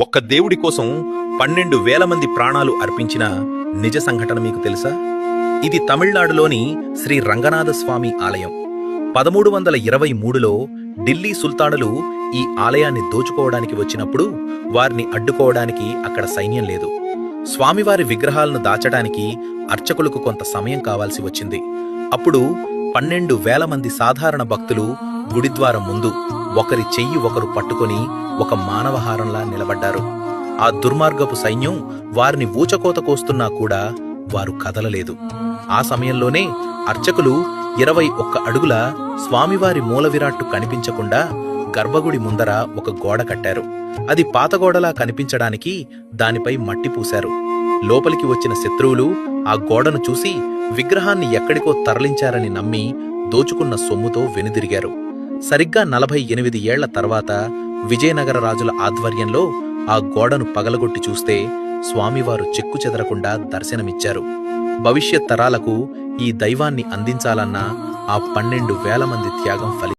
ఒక్క దేవుడి కోసం 12,000 మంది ప్రాణాలు అర్పించిన నిజ సంఘటన మీకు తెలుసా? ఇది తమిళనాడులోని శ్రీ రంగనాథ స్వామి ఆలయం. 1323లో ఢిల్లీ సుల్తానులు ఈ ఆలయాన్ని దోచుకోవడానికి వచ్చినప్పుడు వారిని అడ్డుకోవడానికి అక్కడ సైన్యం లేదు. స్వామివారి విగ్రహాలను దాచడానికి అర్చకులకు కొంత సమయం కావాల్సి వచ్చింది. అప్పుడు 12,000 మంది సాధారణ భక్తులు గుడిద్వారం ముందు ఒకరి చెయ్యి ఒకరు పట్టుకొని ఒక మానవహారంలా నిలబడ్డారు. ఆ దుర్మార్గపు సైన్యం వారిని ఊచకోత కోస్తున్నా కూడా వారు కదలలేదు. ఆ సమయంలోనే అర్చకులు 21 అడుగుల స్వామివారి మూల విరాట్టు కనిపించకుండా గర్భగుడి ముందర ఒక గోడ కట్టారు. అది పాతగోడలా కనిపించడానికి దానిపై మట్టి పూశారు. లోపలికి వచ్చిన శత్రువులు ఆ గోడను చూసి విగ్రహాన్ని ఎక్కడికో తరలించారని నమ్మి దోచుకున్న సొమ్ముతో వెనుదిరిగారు. సరిగ్గా 48 ఏళ్ల తర్వాత విజయనగర రాజుల ఆధ్వర్యంలో ఆ గోడను పగలగొట్టి చూస్తే స్వామివారు చెక్కుచెదరకుండా దర్శనమిచ్చారు. భవిష్యత్ తరాలకు ఈ దైవాన్ని అందించాలన్న ఆ 12,000 మంది త్యాగం ఫలితం